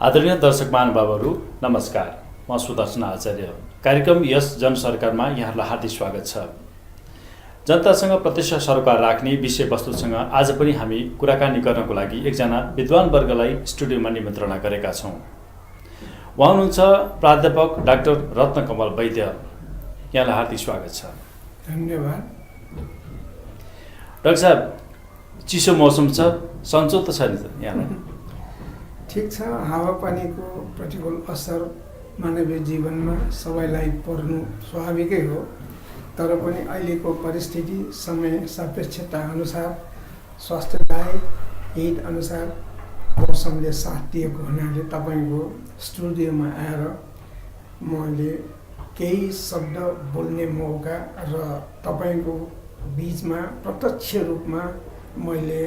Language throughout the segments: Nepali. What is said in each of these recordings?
आदरणीय दर्शक महानुभावहरू नमस्कार। म सुदर्शन आचार्य। कार्यक्रम यस जनसरकारमा यहाँहरूलाई हार्दिक स्वागत छ। जनतासँग प्रत्यक्ष सरोकार राख्ने विषयवस्तुसँग आज पनि हामी कुराकानी गर्नको लागि एकजना विद्वान वर्गलाई स्टुडियोमा निमन्त्रणा गरेका छौँ। उहाँ हुनुहुन्छ प्राध्यापक डाक्टर रत्नकमल वैद्य। यहाँलाई हार्दिक स्वागत छ। धन्यवाद। डाक्टर साहब, चिसो मौसम छ, सन्चो त छैन त यहाँलाई? ठिक छ। हावापानीको प्रतिकूल असर मानवीय जीवनमा सबैलाई पर्नु स्वाभाविकै हो, तर पनि अहिलेको परिस्थिति समय सापेक्षता अनुसार स्वास्थ्यदायी हित अनुसार मौसमले साथ दिएको हुनाले तपाईँको स्टुडियोमा आएर मैले केही शब्द बोल्ने मौका र तपाईँको बिचमा प्रत्यक्ष रूपमा मैले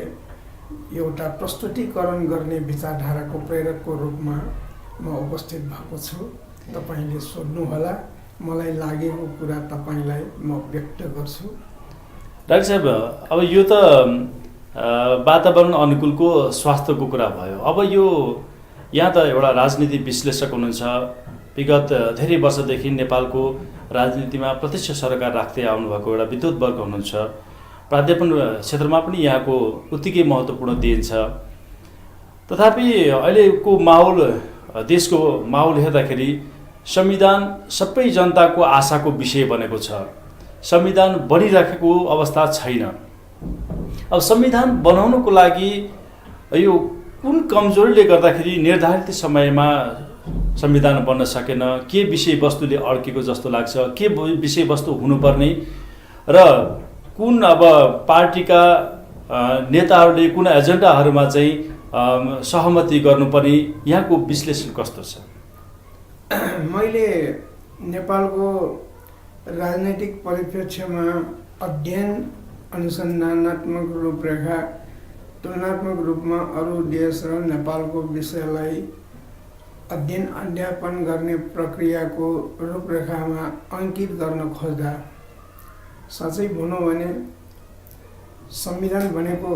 एउटा प्रस्तुतीकरण गर्ने विचारधाराको प्रेरकको रूपमा म उपस्थित भएको छु। तपाईँले सोध्नुहोला, मलाई लागेको कुरा तपाईँलाई म व्यक्त गर्छु। डाक्टर साहब, अब यो त वातावरण अनुकूलको स्वास्थ्यको कुरा भयो। अब यो यहाँ त एउटा राजनीति विश्लेषक हुनुहुन्छ, विगत धेरै वर्षदेखि नेपालको राजनीतिमा प्रत्यक्ष सरकार राख्दै आउनुभएको एउटा विद्वत वर्ग हुनुहुन्छ। प्राध्यापन क्षेत्रमा पनि यहाँको उत्तिकै महत्त्वपूर्ण दिइन्छ। तथापि अहिलेको माहौल, देशको माहौल हेर्दाखेरि संविधान सबै जनताको आशाको विषय बनेको छ। संविधान बनिराखेको अवस्था छैन। अब संविधान बनाउनको लागि यो कुन कमजोरीले गर्दाखेरि निर्धारित समयमा संविधान बन्न सकेन? के विषयवस्तुले अड्केको जस्तो लाग्छ? के विषयवस्तु हुनुपर्ने र कुन अब पार्टीका नेताहरूले कुन एजेन्डाहरूमा चाहिँ सहमति गर्नुपर्ने, यहाँको विश्लेषण कस्तो छ? मैले नेपालको राजनैतिक परिप्रेक्ष्यमा अध्ययन अनुसन्धानात्मक रूपरेखा तुलनात्मक रूपमा अरू देश र नेपालको विषयलाई अध्ययन अध्यापन गर्ने प्रक्रियाको रूपरेखामा अङ्कित गर्न खोज्दा साँच्चै भनौँ भने संविधान भनेको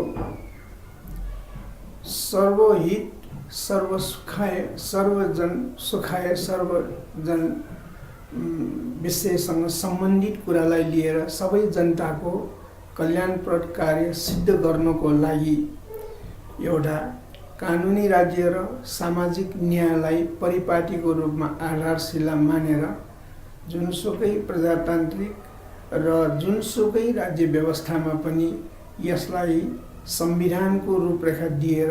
सर्वहित सर्वसुखाय सर्वजन सुखाय सर्वजन विषयसँग सम्बन्धित कुरालाई लिएर सबै जनताको कल्याणप्रद कार्य सिद्ध गर्नको लागि एउटा कानुनी राज्य र सामाजिक न्यायलाई परिपाटीको रूपमा आधारशिला मानेर जुनसुकै प्रजातान्त्रिक र जुनसुकै राज्य व्यवस्थामा पनि यसलाई संविधानको रूपरेखा दिएर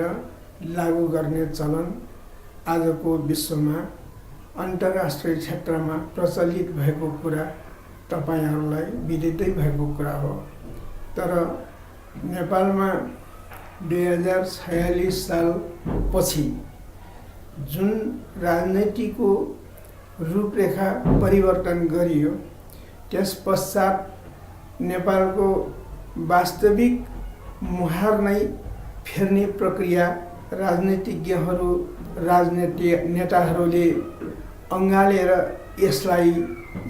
लागू गर्ने चलन आजको विश्वमा अन्तर्राष्ट्रिय क्षेत्रमा प्रचलित भएको कुरा तपाईहरूलाई विदितै भएको कुरा हो। तर नेपालमा 2046 सालपछि जुन राजनीतिको रूपरेखा परिवर्तन गरियो, त्यस पश्चात नेपालको वास्तविक मुहार नै फेर्ने प्रक्रिया राजनीतिज्ञहरू राजनीतिक नेताहरूले अँगालेर यसलाई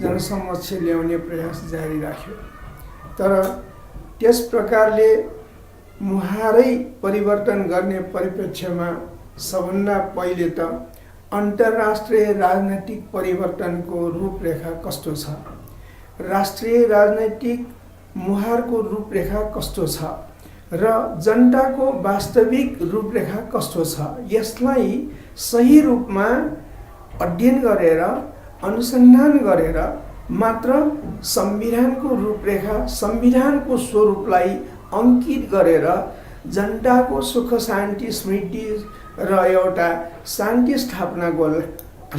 जनसमक्ष ल्याउने प्रयास जारी राख्यो। तर त्यस प्रकारले मुहारै परिवर्तन गर्ने परिप्रेक्ष्यमा सबभन्दा पहिले त अन्तर्राष्ट्रिय राजनैतिक परिवर्तनको रूपरेखा कस्तो छ, राष्ट्रिय राजनैतिक मुहारको रूपरेखा कस्तो छ र जनताको वास्तविक रूपरेखा कस्तो छ, यसलाई सही रूपमा अध्ययन गरेर अनुसन्धान गरेर मात्र संविधानको रूपरेखा संविधानको स्वरूपलाई अङ्कित गरेर जनताको सुख शान्ति समृद्धि र एउटा शान्ति स्थापनाको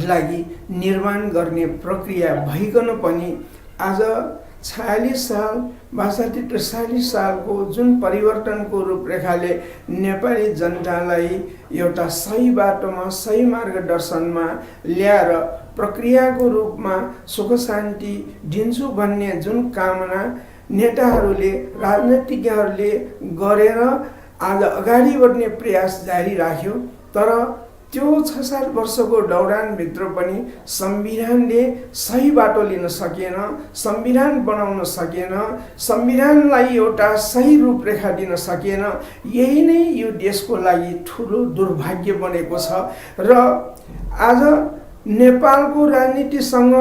लागि निर्माण गर्ने प्रक्रिया भइकन पनि आज 46 साल 62-63 सालको जुन परिवर्तनको रूपरेखाले नेपाली जनतालाई एउटा सही बाटोमा सही मार्गदर्शनमा ल्याएर प्रक्रियाको रूपमा सुख शान्ति दिन्छु भन्ने जुन कामना नेताहरूले राजनीतिज्ञहरूले गरेर आज अगाडि बढ्ने प्रयास जारी राख्यो, तर त्यो 6-7 वर्षको दौरानभित्र पनि संविधानले सही बाटो लिन सकेन, संविधान बनाउन सकेन, संविधानलाई एउटा सही रूपरेखा दिन सकेन। यही नै यो देशको लागि ठुलो दुर्भाग्य बनेको छ। र आज नेपालको राजनीतिसँग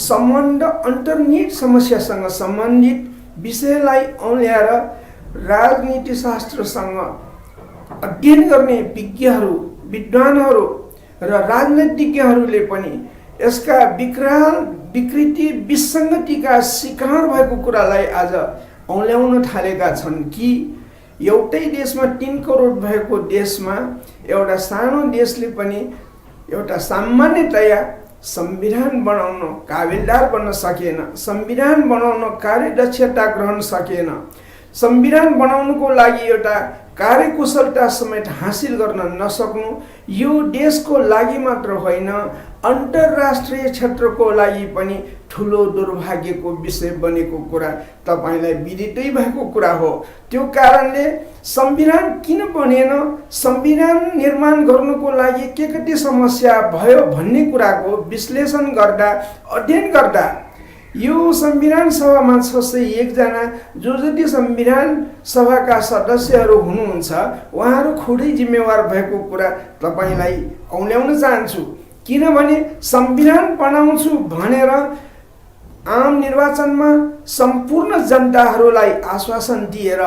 सम्बन्ध अन्तर्निहित समस्यासँग सम्बन्धित विषयलाई औल्याएर राजनीतिशास्त्रसँग अध्ययन गर्ने विज्ञहरू, विद्वानहरू र राजनीतिज्ञहरूले पनि यसका विकराल विकृति विसङ्गतिका शिकार भएको कुरालाई आज औल्याउन थालेका छन् कि एउटै देशमा 3 करोड भएको देशमा एउटा सानो देशले पनि एउटा सामान्यतया संविधान बनाउन काबिलदार बन्न सकेन, संविधान बनाउन कार्यदक्षता ग्रहण सकेन, संविधान बनाउनुको लागि एउटा कार्यकुशलता समेत हासिल गर्न नसक्नु यो देशको लागि मात्र होइन, अन्तर्राष्ट्रिय क्षेत्रको लागि पनि ठुलो दुर्भाग्यको विषय बनेको कुरा तपाईलाई विदितै भएको कुरा हो। त्यो कारणले संविधान किन बनेन, संविधान निर्माण गर्नुको लागि के कति समस्या भयो भन्ने कुराको विश्लेषण गर्दा, अध्ययन गर्दा यो संविधान सभामा 601 जना जो जति संविधान सभाका सदस्यहरू हुनुहुन्छ उहाँहरू खुदै जिम्मेवार भएको कुरा तपाईलाई औल्याउन चाहन्छु। किनभने संविधान बनाउँछु भनेर आम निर्वाचनमा सम्पूर्ण जनताहरूलाई आश्वासन दिएर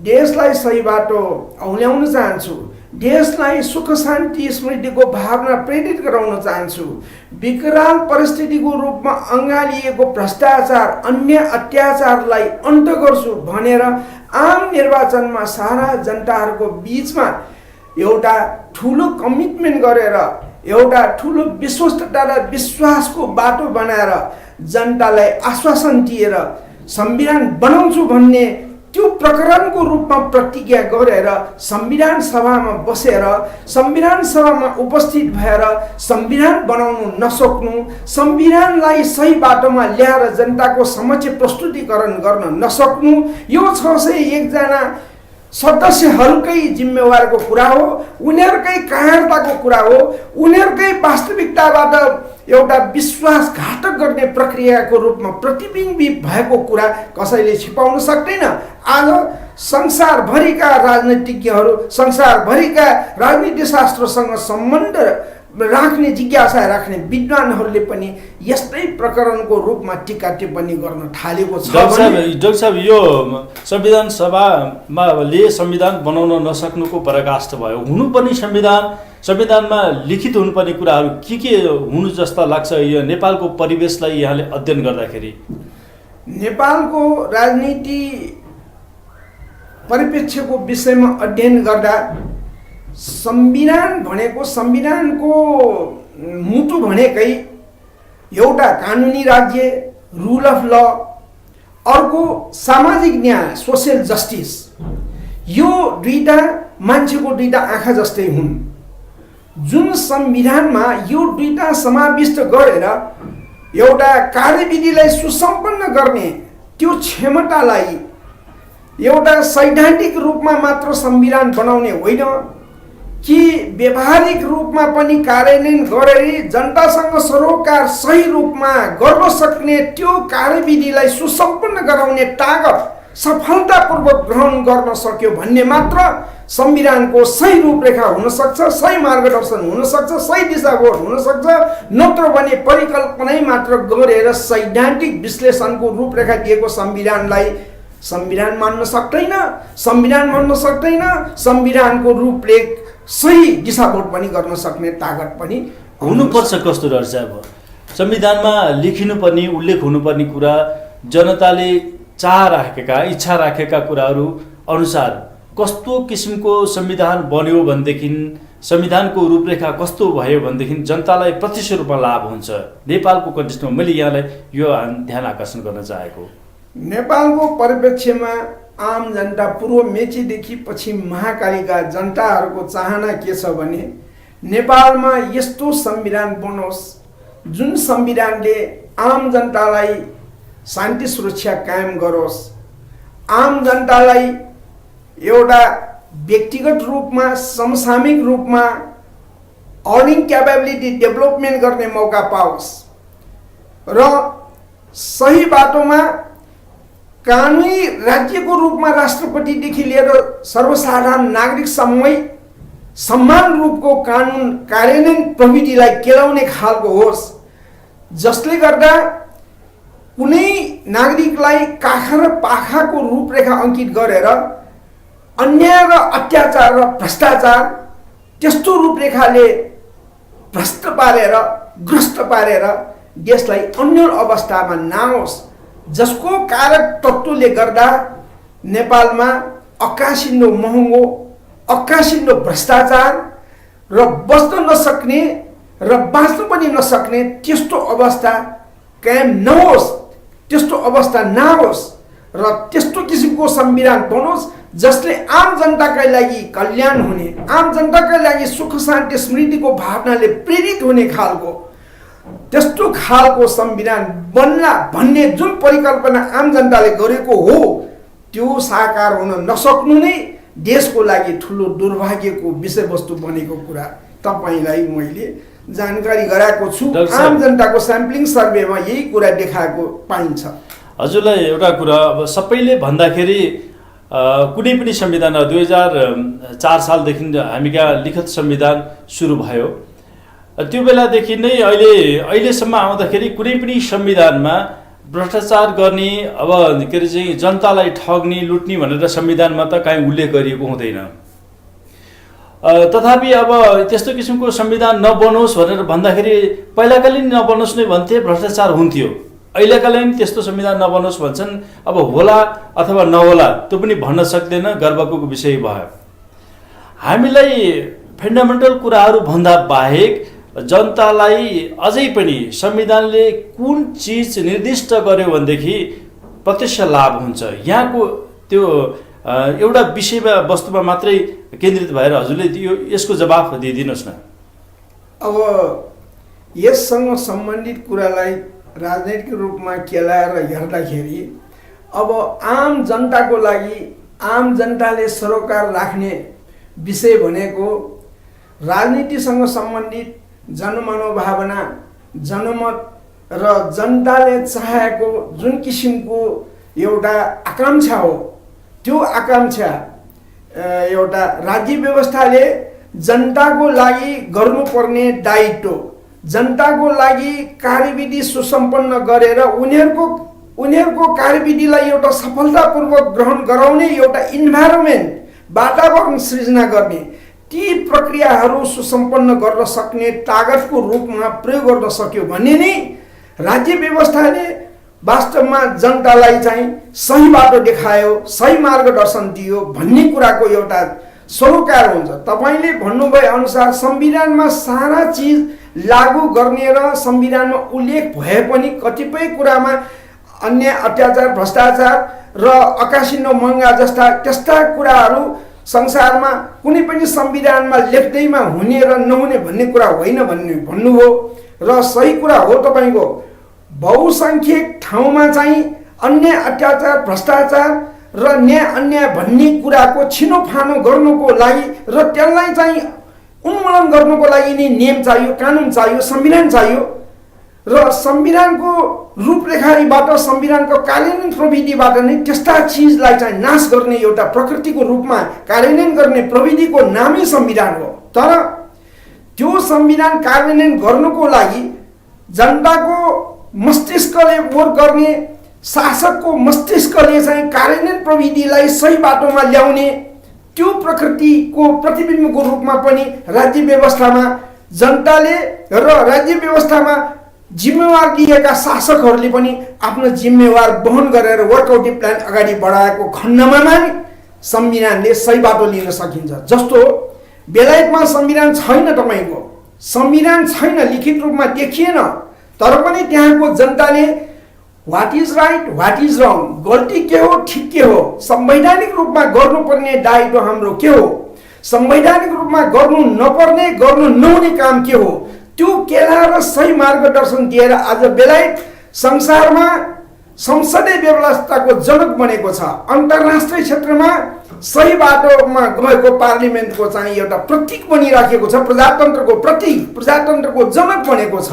देशलाई सही बाटो औल्याउन चाहन्छु, देशलाई सुख शान्ति समृद्धिको भावना प्रेरित गराउन चाहन्छु, विकराल परिस्थितिको रूपमा अँगालिएको भ्रष्टाचार, अन्य अत्याचारलाई अन्त गर्छु भनेर आम निर्वाचनमा सारा जनताहरूको बीचमा एउटा ठुलो कमिटमेन्ट गरेर, एउटा ठुलो विश्वस्तता र विश्वासको बाटो बनाएर जनतालाई आश्वासन दिएर संविधान बनाउँछु भन्ने त्यो प्रकरणको रूपमा प्रतिज्ञा गरेर संविधान सभामा बसेर, संविधान सभामा उपस्थित भएर संविधान बनाउनु नसक्नु, संविधानलाई सही बाटोमा ल्याएर जनताको समक्ष प्रस्तुतीकरण गर्न नसक्नु यो 601 जना सदस्यहरूकै जिम्मेवारको कुरा हो, उनीहरूकै कायरताको कुरा हो, उनीहरूकै वास्तविकताबाट एउटा विश्वासघातक गर्ने प्रक्रियाको रूपमा प्रतिबिम्बित भएको कुरा कसैले छिपाउन सक्दैन। आज संसारभरिका राजनीतिज्ञहरू, संसारभरिका राजनीतिशास्त्रसँग सम्बन्ध राख्ने, जिज्ञासा राख्ने विद्वानहरूले पनि यस्तै प्रकरणको रूपमा टिका टिप्पणी गर्न थालेको छ। डाक्टर साहब यो संविधान सभाले संविधान बनाउन नसक्नुको पराकाष्ठ भयो। हुनुपर्ने संविधानमा लिखित हुनुपर्ने कुराहरू के हुनु जस्ता लाग्छ यो नेपालको परिवेशलाई यहाँले अध्ययन गर्दाखेरि? नेपालको राजनीति परिप्रेक्ष्यको विषयमा अध्ययन गर्दा संविधान भनेको, संविधानको मुटु भनेकै एउटा कानुनी राज्य, रुल अफ ल, अर्को सामाजिक न्याय, सोसियल जस्टिस। यो दुईटा मान्छेको दुईटा आँखा जस्तै हुन्। जुन संविधानमा यो दुईटा समाविष्ट गरेर एउटा कार्यविधिलाई सुसम्पन्न गर्ने त्यो क्षमतालाई एउटा सैद्धान्तिक रूपमा मात्र संविधान बनाउने होइन कि व्यावहारिक रूपमा पनि कार्यान्वयन गरेर जनतासँग सरोकार सही रूपमा गर्न सक्ने त्यो कार्यविधिलाई सुसम्पन्न गराउने ताकत सफलतापूर्वक ग्रहण गर्न सक्यो भन्ने मात्र संविधानको सही रूपरेखा हुन सक्छ, सही मार्गदर्शन हुन सक्छ, सही दिशाबोध हुन सक्छ। नत्र भने परिकल्पनै मात्र गरेर सैद्धान्तिक विश्लेषणको रूपरेखा दिएको संविधानलाई संविधान मान्न सक्दैन, संविधान मान्न सक्दैन, संविधानको रूपरेख सही दिशाबोध पनि गर्न सक्ने ताकत पनि हुनुपर्छ। कस्तो रहेछ अब संविधानमा लेखिनुपर्ने, उल्लेख हुनुपर्ने कुरा, जनताले चाह राखेका, इच्छा राखेका कुराहरू अनुसार कस्तो किसिमको संविधान बन्यो भनेदेखि, संविधानको रूपरेखा कस्तो भयो भनेदेखि जनतालाई प्रत्यक्ष रूपमा लाभ हुन्छ। नेपालको कन्टेक्स्टमा मैले यहाँलाई यो ध्यान आकर्षण गर्न चाहेको। नेपालको परिप्रेक्ष्यमा आम जनता, पूर्व मेचीदेखि पश्चिम महाकालीका जनताहरूको चाहना के छ भने नेपालमा यस्तो संविधान बनोस् जुन संविधानले आम जनतालाई शान्ति सुरक्षा कायम गरोस्, आम जनतालाई एउटा व्यक्तिगत रूपमा, समसामयिक रूपमा अर्निङ क्यापेबिलिटी डेभलपमेन्ट गर्ने मौका पाओस् र सही बाटोमा कानुनी राज्यको रूपमा राष्ट्रपतिदेखि लिएर सर्वसाधारण नागरिकसम्मै समान रूपको कानुन कार्यान्वयन प्रविधिलाई केलाउने खालको होस्, जसले गर्दा कुनै नागरिकलाई काखा र पाखाको रूपरेखा अंकित गरेर अन्याय र अत्याचार र भ्रष्टाचार त्यस्तो रूपरेखाले भ्रष्ट पारेर ग्रस्त पारेर देशलाई अन्यल अवस्थामा नआओस्, जसको कारक तत्त्वले गर्दा नेपालमा अक्कासिन्दो महँगो, अक्कासिन्दो भ्रष्टाचार र बस्न नसक्ने र बाँच्न पनि नसक्ने त्यस्तो अवस्था कायम नहोस्, त्यस्तो अवस्था नहोस् र त्यस्तो किसिमको संविधान बनोस् जसले आम जनताका लागि कल्याण हुने, आम जनताका लागि सुख शान्ति समृद्धिको भावनाले प्रेरित हुने खालको त्यस्तो खालको संविधान बन्ला भन्ने जुन परिकल्पना आम जनताले गरेको हो त्यो साकार हुन नसक्नु नै देशको लागि ठुलो दुर्भाग्यको विषयवस्तु बनेको कुरा तपाईलाई मैले जानकारी गराएको छु। आम जनताको स्याम्पलिङ सर्वेमा यही कुरा देखाएको पाइन्छ। हजुरलाई एउटा कुरा, अब सबैले भन्दाखेरि कुनै पनि संविधान 2004 सालदेखि हामी कहाँ लिखित संविधान सुरु भयो, त्यो बेलादेखि नै अहिलेसम्म आउँदाखेरि कुनै पनि संविधानमा भ्रष्टाचार गर्ने, अब के अरे चाहिँ जनतालाई ठग्ने लुट्ने भनेर संविधानमा त कहीँ उल्लेख गरिएको हुँदैन। तथापि अब त्यस्तो किसिमको संविधान नबनोस् भनेर भन्दाखेरि पहिलाकालीन नबनोस् नै भन्थे, भ्रष्टाचार हुन्थ्यो। अहिलेकालीन त्यस्तो संविधान नबनोस् भन्छन्, अब होला अथवा नहोला त्यो पनि भन्न सक्दैन, गर्वको विषय भयो। हामीलाई फन्डामेन्टल कुराहरू भन्दा बाहेक जनतालाई अझै पनि संविधानले कुन चिज निर्दिष्ट गर्यो भनेदेखि प्रत्यक्ष लाभ हुन्छ, यहाँको त्यो एउटा विषयमा वस्तुमा मात्रै केन्द्रित भएर हजुरले यसको जवाफ दिइदिनुहोस् न। अब यससँग सम्बन्धित कुरालाई राजनैतिक रूपमा केलाएर हेर्दाखेरि अब आम जनताको लागि, आम जनताले सरोकार राख्ने विषय भनेको राजनीतिसँग सम्बन्धित जनमनोभावना, जनमत र जनताले चाहेको जुन किसिमको एउटा आकांक्षा हो, त्यो आकांक्षा एउटा राज्य व्यवस्थाले जनताको लागि गर्नुपर्ने दायित्व, जनताको लागि कार्यविधि सुसम्पन्न गरेर उनीहरूको कार्यविधिलाई एउटा सफलतापूर्वक ग्रहण गराउने एउटा इन्भाइरोमेन्ट, वातावरण सृजना गर्ने, ती प्रक्रियाहरू सुसम्पन्न गर्न सक्ने तागतको रूपमा प्रयोग गर्न सक्यो भने नै राज्य व्यवस्थाले वास्तवमा जनतालाई चाहिँ सही बाटो देखायो, सही मार्गदर्शन दियो भन्ने कुराको एउटा सरोकार हुन्छ। तपाईले भन्नुभए अनुसार संविधानमा सारा चिज लागू गर्ने र संविधानमा उल्लेख भए पनि कतिपय कुरामा अन्याय, अत्याचार, भ्रष्टाचार र अकासिनो महँगा जस्ता त्यस्ता कुराहरू संसारमा कुनै पनि संविधानमा लेख्दैमा हुने र नहुने भन्ने कुरा होइन भन्ने भन्नुभयो र सही कुरा हो तपाईको। बहुसंख्यक ठाउँमा चाहिँ अन्याय, अत्याचार, भ्रष्टाचार र न्याय अन्याय भन्ने कुराको छिनोफानो गर्नुको लागि र त्यसलाई चाहिँ उन्मूलन गर्नुको लागि नै नियम चाहियो, कानुन चाहियो, संविधान चाहियो र संविधानको रूपरेखाबाट, संविधानको कार्यान्वयन प्रविधिबाट नै त्यस्ता चिजलाई चाहिँ नाश गर्ने एउटा प्रकृतिको रूपमा कार्यान्वयन गर्ने प्रविधिको नामै संविधान हो। तर त्यो संविधान कार्यान्वयन गर्नुको लागि जनताको मस्तिष्कले वर्क गर्ने, शासकको मस्तिष्कले चाहिँ कार्यान्वयन प्रविधिलाई सही बाटोमा ल्याउने, त्यो प्रकृतिको प्रतिबिम्बको रूपमा पनि राज्य व्यवस्थामा जनताले र राज्य व्यवस्थामा जिम्मेवार लिएका शासकहरूले पनि आफ्नो जिम्मेवार वहन गरेर वर्कआउट प्लान अगाडि बढाएको खण्डमा नै संविधानले सही बाटो लिन सकिन्छ। जस्तो बेलायतमा संविधान छैन, तपाईको संविधान छैन, लिखित रूपमा देखिएन, तर पनि त्यहाँको जनताले what is right, what is रङ, गल्ती के हो, ठिक के हो, संवैधानिक रूपमा गर्नुपर्ने दायित्व हाम्रो के हो, संवैधानिक रूपमा गर्नु नपर्ने, गर्नु नहुने काम के हो, त्यो केलाएर सही मार्गदर्शन दिएर आज बेलायत संसारमा संसदीय व्यवस्थाको जनक बनेको छ। अन्तर्राष्ट्रिय क्षेत्रमा सही बाटोमा गएको पार्लिमेन्टको चाहिँ एउटा प्रतीक बनिराखेको छ, प्रजातन्त्रको प्रतीक, प्रजातन्त्रको जनक बनेको छ।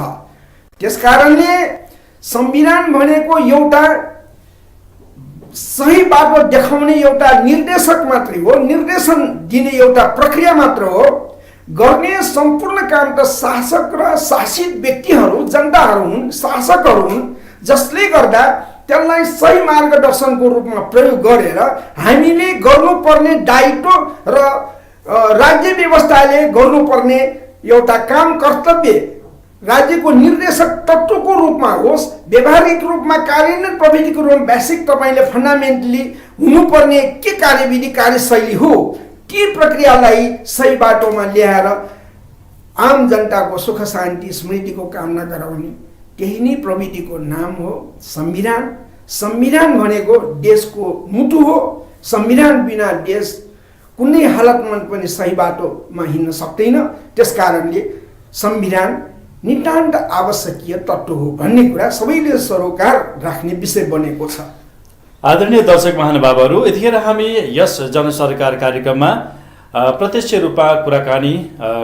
त्यसकारणले संविधान भनेको एउटा सही बाटो देखाउने एउटा निर्देशक मात्रै हो, निर्देशन दिने एउटा प्रक्रिया मात्र हो। गर्ने सम्पूर्ण काम त शासक र शासित व्यक्तिहरू, जनताहरू हुन्, शासकहरू हुन्, जसले गर्दा त्यसलाई सही मार्गदर्शनको रूपमा प्रयोग गरेर हामीले गर्नुपर्ने दायित्व र राज्य व्यवस्थाले गर्नुपर्ने एउटा काम कर्तव्य राज्यको निर्देशक तत्त्वको रूपमा होस्, व्यावहारिक रूपमा कार्यान्वयन प्रविधिको रूपमा बेसिक तपाईँले फन्डामेन्टली हुनुपर्ने के कार्यविधि कार्यशैली हो, ती प्रक्रियालाई सही बाटोमा ल्याएर आम जनताको सुख शान्ति समृद्धिको कामना गराउने त्यही नै प्रविधिको नाम हो संविधान। संविधान भनेको देशको मुटु हो। संविधान बिना देश कुनै हालतमा पनि सही बाटोमा हिँड्न सक्दैन। त्यसकारणले संविधान नितान्त आवश्यकीय तत्त्व हो भन्ने कुरा सबैले सरोकार राख्ने विषय बनेको छ। आदरणीय दर्शक महानुभावहरू, यतिखेर हामी यस जनसरकार कार्यक्रममा प्रत्यक्ष रूपमा कुराकानी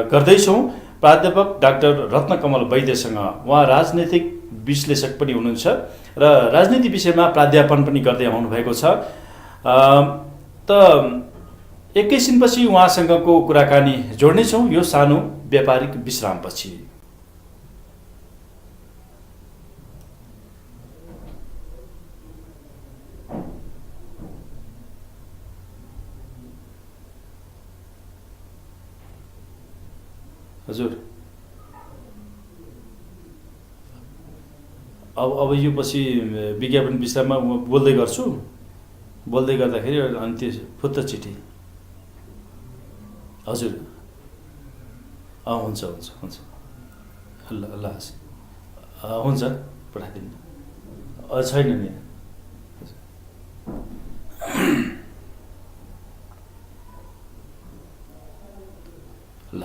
गर्दैछौँ प्राध्यापक डाक्टर रत्नकमल वैद्यसँग। उहाँ राजनैतिक विश्लेषक पनि हुनुहुन्छ र राजनीति विषयमा प्राध्यापन पनि गर्दै आउनुभएको छ। त एकैछिनपछि उहाँसँगको कुराकानी जोड्नेछौँ यो सानो व्यापारिक विश्रामपछि। हजुर, अब यो पछि विज्ञापन विषयमा म बोल्दै गर्छु। बोल्दै गर्दाखेरि अनि त्यो फुत्त चिठी। हजुर, हुन्छ हुन्छ हुन्छ, ल ल हुन्छ, पठाइदिनु। छैन नि, ल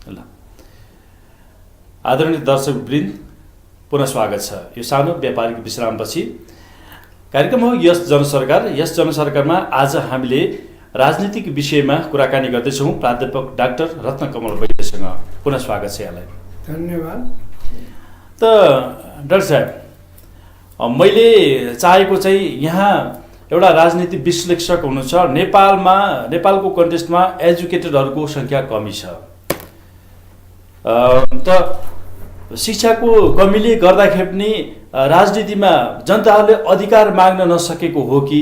ल। आदरणीय दर्शकवृन्द, पुनः स्वागत छ यो सानो व्यापारिक विश्रामपछि। कार्यक्रम हो यस जनसरकार। यस जनसरकारमा आज हामीले राजनीतिक विषयमा कुराकानी गर्दैछौँ प्राध्यापक डाक्टर रत्नकमल वैद्यसँग। पुनः स्वागत छ यहाँलाई। धन्यवाद। त डाक्टर साहब, मैले चाहेको चाहिँ यहाँ एउटा राजनीतिक विश्लेषक हुनुहुन्छ। नेपालको कन्टेक्स्टमा एजुकेटेडहरूको सङ्ख्या कमी छ। त शिक्षाको कमीले गर्दाखेरि पनि राजनीतिमा जनताहरूले अधिकार माग्न नसकेको हो कि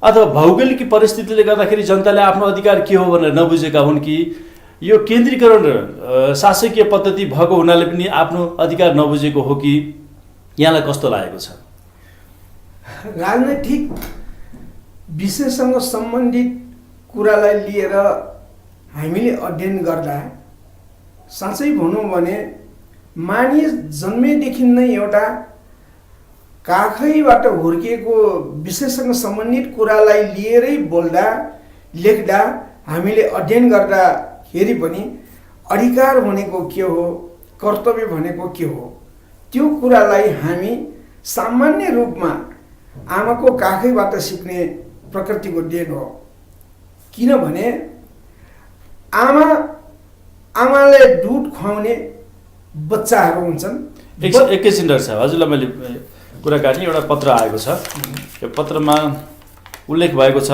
अथवा भौगोलिक परिस्थितिले गर्दाखेरि जनताले आफ्नो अधिकार के हो भनेर नबुझेका हुन् कि यो केन्द्रीकरण शासकीय पद्धति भएको हुनाले पनि आफ्नो अधिकार नबुझेको हो कि यहाँलाई कस्तो लागेको छ? राजनैतिक विषयसँग सम्बन्धित कुरालाई लिएर हामीले अध्ययन गर्दा साँच्चै भनौँ भने मानिस जन्मेदेखि नै एउटा काखैबाट हुर्किएको विषयसँग सम्बन्धित कुरालाई लिएरै बोल्दा लेख्दा हामीले अध्ययन गर्दाखेरि पनि अधिकार भनेको के हो, कर्तव्य भनेको के हो, त्यो कुरालाई हामी सामान्य रूपमा आमाको काखैबाट सिक्ने प्रकृतिको देन हो। किनभने आमाले दुध खुवाउने बच्चाहरू हुन्छन्। एकैछिन डाक्टर साहब, हजुरलाई मैले कुराकानी एउटा पत्र आएको छ। यो पत्रमा उल्लेख भएको छ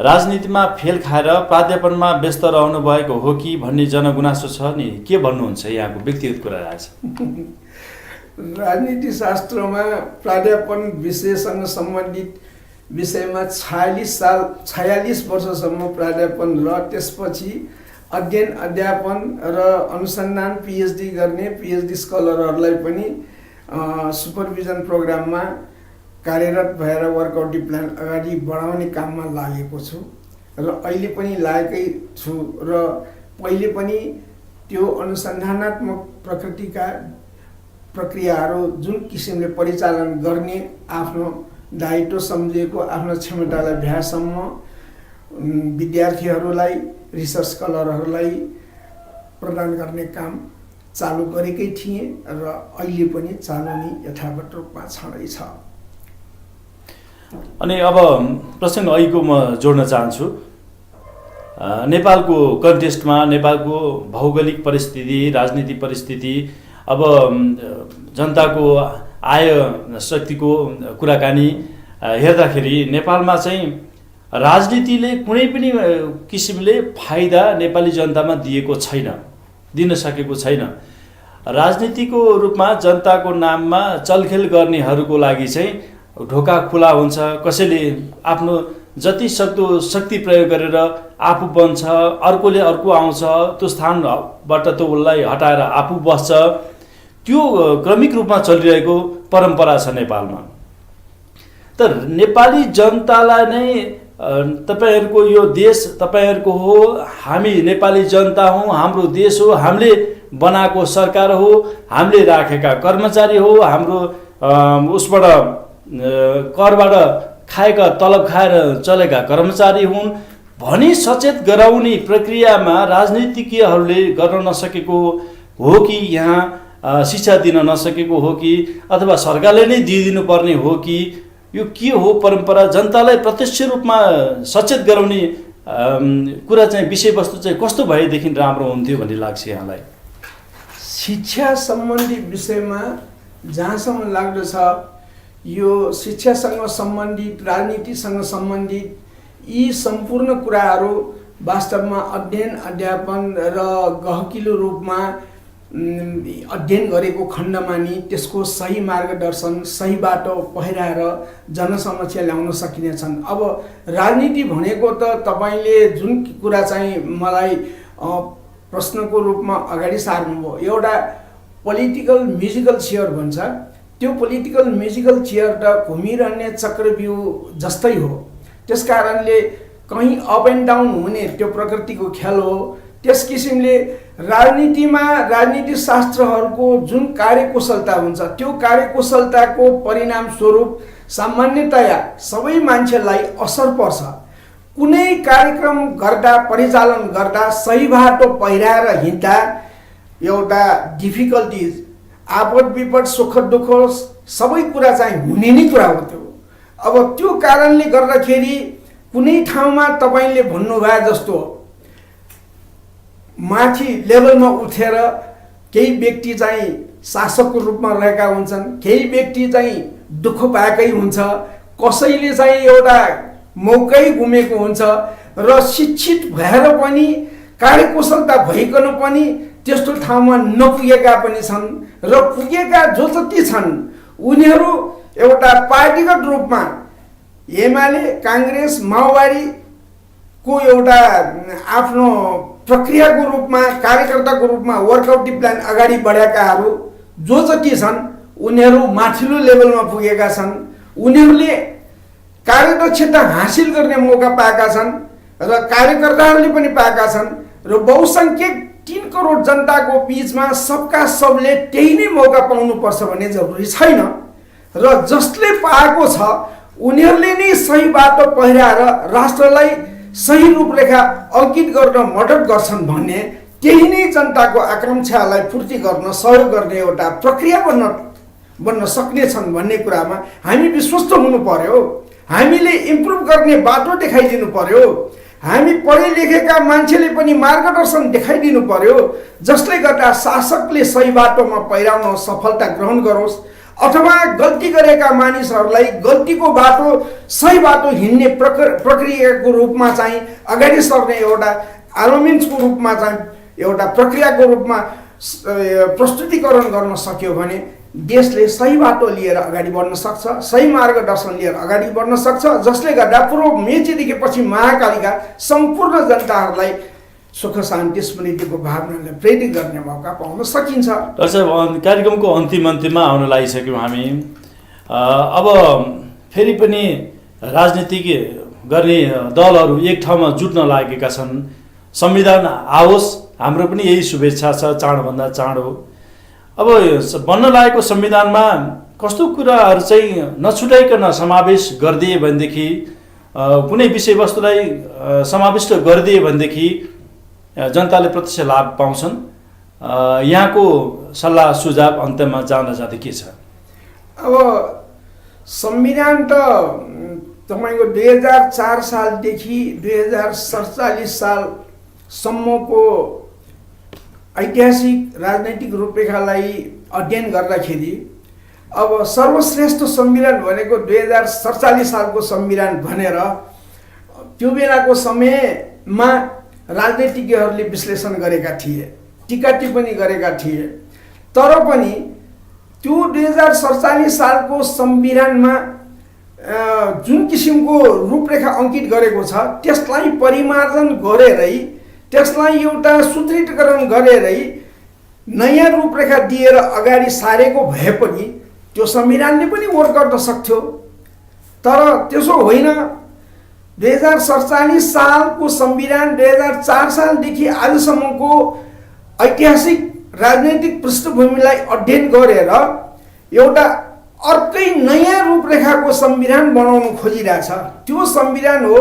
राजनीतिमा फेल खाएर प्राध्यापनमा व्यस्त रहनु भएको हो कि भन्ने जनगुनासो छ नि, के भन्नुहुन्छ? यहाँको व्यक्तिगत कुरा रहेछ। राजनीति शास्त्रमा प्राध्यापन विषयसँग सम्बन्धित विषयमा 46 वर्षसम्म प्राध्यापन र त्यसपछि अध्ययन अध्यापन र अनुसन्धान पिएचडी गर्ने पिएचडी स्कलरहरूलाई पनि सुपरभिजन प्रोग्राममा कार्यरत भएर वर्कआउट प्लान अगाडि बढाउने काममा लागेको छु र अहिले पनि लागेकै छु र पहिले पनि त्यो अनुसन्धानात्मक प्रकृतिका प्रक्रियाहरू जुन किसिमले परिचालन गर्ने आफ्नो दायित्व सम्झिएको आफ्नो क्षमतालाई भ्यासम्म विद्यार्थीहरूलाई रिसर्च स्कलरहरूलाई प्रदान गर्ने काम चालु गरेकै थिएँ र अहिले पनि चालु नै यथावत रूपमा छँदैछ। अनि अब प्रसङ्ग अहिलेको म जोड्न चाहन्छु। नेपालको कन्टेस्टमा नेपालको भौगोलिक परिस्थिति, राजनीतिक परिस्थिति, अब जनताको आय शक्तिको कुराकानी हेर्दाखेरि नेपालमा चाहिँ राजनीतिले कुनै पनि किसिमले फाइदा नेपाली जनतामा दिन सकेको छैन। राजनीतिको रूपमा जनताको नाममा चलखेल गर्नेहरूको लागि चाहिँ ढोका खुला हुन्छ। कसैले आफ्नो जति सक्दो शक्ति प्रयोग गरेर आफू बन्छ, अर्कोले अर्को आउँछ, त्यो स्थानबाट त उसलाई हटाएर आफू बस्छ। त्यो क्रमिक रूपमा चलिरहेको परम्परा छ नेपालमा। तर नेपाली जनतालाई नै तपाईहरूको यो देश तपाईहरूको हो, हामी नेपाली जनता हौँ, हाम्रो देश हो, हामीले बनाएको सरकार हो, हामीले राखेका कर्मचारी हो, हाम्रो उसबाट करबाट खाएका तलब खाएर चलेका कर्मचारी हुन् भनी सचेत गराउने प्रक्रियामा राजनीतिज्ञहरूले गर्न नसकेको हो कि यहाँ शिक्षा दिन नसकेको हो कि अथवा सरकारले नै दिइदिनु पर्ने हो कि यो के हो परम्परा? जनतालाई प्रत्यक्ष रूपमा सचेत गराउने कुरा चाहिँ विषयवस्तु चाहिँ कस्तो भएदेखि राम्रो हुन्थ्यो भन्ने लाग्छ यहाँलाई? शिक्षा सम्बन्धी विषयमा जहाँसम्म लाग्दछ यो शिक्षासँग सम्बन्धित, राजनीतिसँग सम्बन्धित यी सम्पूर्ण कुराहरू वास्तवमा अध्ययन अध्यापन र गहकिलो रूपमा अध्ययन गरेको खण्डमा नि त्यसको सही मार्गदर्शन, सही बाटो पहिराएर जनसमक्ष ल्याउन सकिनेछन्। अब राजनीति भनेको त तपाईले जुन कुरा चाहिँ मलाई प्रश्नको रूपमा अगाडि सार्नुभयो, एउटा पोलिटिकल म्युजिकल चेयर भन्छ। त्यो पोलिटिकल म्युजिकल चेयर त घुमिरहने चक्रव्यूह जस्तै हो। त्यसकारणले कहीँ अप एन्ड डाउन हुने त्यो प्रकृतिको खेल हो। त्यस किसिमले राजनीतिमा राजनीति शास्त्रहरूको जुन कार्यकुशलता हुन्छ त्यो कार्यकुशलताको परिणाम स्वरूप सामान्यतया सबै मान्छेलाई असर पर्छ। कुनै कार्यक्रम गर्दा, परिचालन गर्दा सही बाटो पहिराएर हिँड्दा एउटा डिफिकल्टिज, आपद विपद, सुख दुःख सबै कुरा चाहिँ हुने नै कुरा हो त्यो। अब त्यो कारणले गर्दाखेरि कुनै ठाउँमा तपाईले भन्नुभए जस्तो माथि लेभलमा उठेर केही व्यक्ति चाहिँ शासकको रूपमा रहेका हुन्छन्, केही व्यक्ति चाहिँ दुःख पाएकै हुन्छ, कसैले चाहिँ एउटा मौकै गुमेको हुन्छ र शिक्षित भएर पनि कार्यकुशलता भइकन पनि त्यस्तो ठाउँमा नपुगेका पनि छन् र पुगेका जो जति छन् उनीहरू एउटा पार्टीगत रूपमा एमाले, काङ्ग्रेस, माओवादीको एउटा आफ्नो प्रक्रियाको रूपमा, कार्यकर्ताको रूपमा वर्कआउट प्लान अगाडि बढाएकाहरू जो जति छन् उनीहरू माथिल्लो लेभलमा पुगेका छन्। उनीहरूले कार्यदक्षता हासिल गर्ने मौका पाएका छन् र कार्यकर्ताहरूले पनि पाएका छन् र बहुसङ्ख्यक 3 करोड जनताको बीचमा सबका सबले त्यही नै मौका पाउनुपर्छ भन्ने जरुरी छैन र जसले पाएको छ उनीहरूले नै सही बाटो पहिराएर राष्ट्रलाई सही रूपरेखा अंकित गर्न मद्दत गर्छन् भन्ने, त्यही नै जनताको आकांक्षालाई पूर्ति गर्न सहयोग गर्ने एउटा प्रक्रिया बन्न सक्नेछन् भन्ने कुरामा हामी विश्वस्त हुनु पर्यो। हामीले इम्प्रुभ गर्ने बाटो देखाइदिनु पर्यो। हामी पढे लेखेका मान्छेले पनि मार्गदर्शन देखाइदिनु पर्यो, जसले गर्दा शासकले सही बाटोमा पहिराउन सफलता ग्रहण गरोस् अथवा गल्ती गरेका मानिसहरूलाई गल्तीको बाटो सही बाटो हिँड्ने प्रक्रियाको रूपमा चाहिँ अगाडि सर्ने एउटा आर्गुमेन्ट्सको रूपमा चाहिँ एउटा प्रक्रियाको रूपमा प्रस्तुतिकरण गर्न सक्यो भने देशले सही बाटो लिएर अगाडि बढ्न सक्छ, सही मार्गदर्शन लिएर अगाडि बढ्न सक्छ, जसले गर्दा पूर्व मेचीदेखि पछि महाकालीका सम्पूर्ण जनताहरूलाई सुख शान्ति स्मृतिको भावनाले प्रेरित गर्ने मौका पाउन सकिन्छ। साहब, कार्यक्रमको अन्तिममा आउन लागिसक्यौँ हामी। अब फेरि पनि राजनीति गर्ने दलहरू एक ठाउँमा जुट्न लागेका छन्। संविधान आओस्, हाम्रो पनि यही शुभेच्छा छ, चाँडोभन्दा चाँडो। अब बन्न लागेको संविधानमा कस्तो कुराहरू चाहिँ नछुटाइकन समावेश गरिदिए भनेदेखि, कुनै विषयवस्तुलाई समाविष्ट गरिदिए भनेदेखि जनताले प्रत्यक्ष लाभ पाउँछन्। यहाँको सल्लाह सुझाव अन्त्यमा जाँदा के छ? अब संविधान त तपाईँको 2004 सालदेखि 2047 सालसम्मको ऐतिहासिक राजनैतिक रूपरेखालाई अध्ययन गर्दाखेरि अब सर्वश्रेष्ठ संविधान भनेको 2047 सालको संविधान भनेर त्यो बेलाको समयमा राजनीतिज्ञहरूले विश्लेषण गरेका थिए, टीका टिप्पणी गरेका थिए। तर पनि त्यो 2047 सालको संविधानमा जुन किसिमको रूपरेखा अङ्कित गरेको छ त्यसलाई परिमार्जन गरेरै, त्यसलाई एउटा सुदृढीकरण गरेरै नयाँ रूपरेखा दिएर अगाडि सारेको भए पनि त्यो संविधानले पनि वर्क गर्न सक्थ्यो। तर त्यसो होइन। 2047 सालको संविधान 2004 सालदेखि आजसम्मको ऐतिहासिक राजनैतिक पृष्ठभूमिलाई अध्ययन गरेर एउटा अर्कै नयाँ रूपरेखाको संविधान बनाउन खोजिरहेछ। त्यो संविधान हो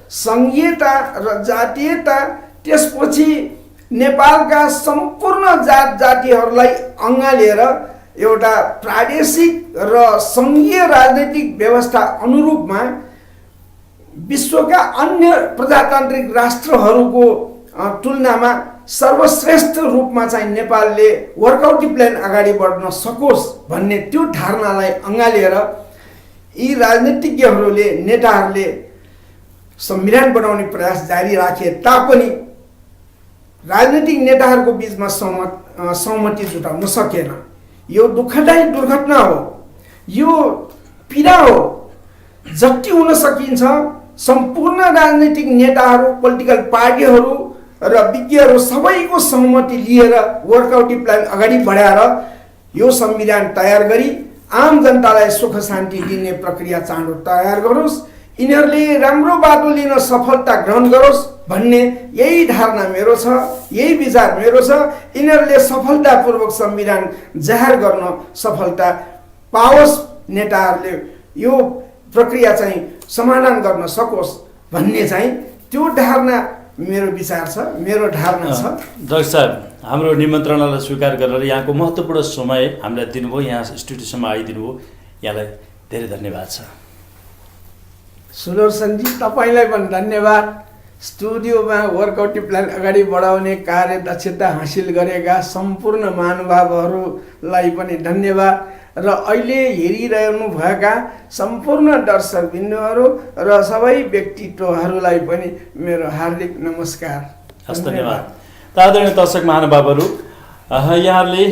सङ्घीयता र जातीयता, त्यसपछि नेपालका सम्पूर्ण जात जातिहरूलाई अँगालेर एउटा प्रादेशिक र सङ्घीय राजनैतिक व्यवस्था अनुरूपमा विश्वका अन्य प्रजातान्त्रिक राष्ट्रहरूको तुलनामा सर्वश्रेष्ठ रूपमा चाहिँ नेपालले वर्कआउट प्लान अगाडि बढ्न सकोस् भन्ने त्यो धारणालाई अँगालेर यी राजनीतिज्ञहरूले, नेताहरूले संविधान बनाउने प्रयास जारी राखे तापनि राजनीतिक नेताहरूको बिचमा सहमति जुटाउन सकेन। यो दुःखदायी दुर्घटना हो, यो पीडा हो। जति हुन सकिन्छ सम्पूर्ण राजनीतिक नेताहरू, पोलिटिकल पार्टीहरू र विज्ञहरू सबैको सहमति लिएर वर्कआउट प्लान अगाडि बढाएर यो संविधान तयार गरी आम जनतालाई सुख शान्ति दिने प्रक्रिया चाँडो तयार गरोस्, यिनीहरूले राम्रो बाटो लिन सफलता ग्रहण गरोस् भन्ने यही धारणा मेरो छ, यही विचार मेरो छ। यिनीहरूले सफलतापूर्वक संविधान जाहेर गर्न सफलता पाओस्, नेताहरूले यो प्रक्रिया चाहिँ समाधान गर्न सकोस् भन्ने चाहिँ त्यो धारणा मेरो विचार छ, मेरो धारणा छ। डाक्टर साहब, हाम्रो निमन्त्रणालाई स्वीकार गरेर यहाँको महत्त्वपूर्ण समय हामीलाई दिनुभयो, यहाँ स्टुडियोसम्म आइदिनु भयो, यहाँलाई धेरै धन्यवाद छ। सुदर्शनजी, तपाईँलाई पनि धन्यवाद। स्टुडियोमा वर्कआउट प्लान अगाडि बढाउने कार्य दक्षता हासिल गरेका सम्पूर्ण महानुभावहरूलाई पनि धन्यवाद र अहिले हेरिरहनु भएका सम्पूर्ण दर्शकबिन्दुहरू र सबै व्यक्तित्वहरूलाई पनि मेरो हार्दिक नमस्कार। हस्, धन्यवाद। आदरणीय दर्शक महानुभावहरू, यहाँहरूले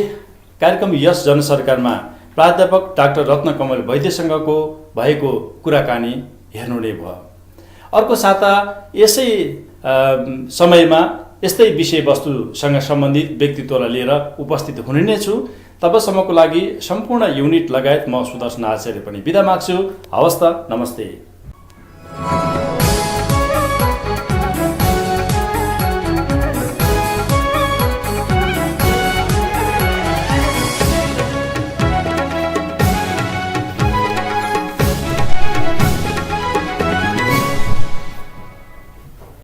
कार्यक्रम यस जनसरकारमा प्राध्यापक डाक्टर रत्नकमल वैद्यसँगको भएको कुराकानी हेर्नु नै भयो। अर्को साता यसै समयमा यस्तै विषयवस्तुसँग सम्बन्धित व्यक्तित्वलाई लिएर उपस्थित हुने नै छु। तबसम्मको लागि सम्पूर्ण युनिट लगायत म सुदर्शन आचार्य पनि बिदा माग्छु। हवस् त, नमस्ते।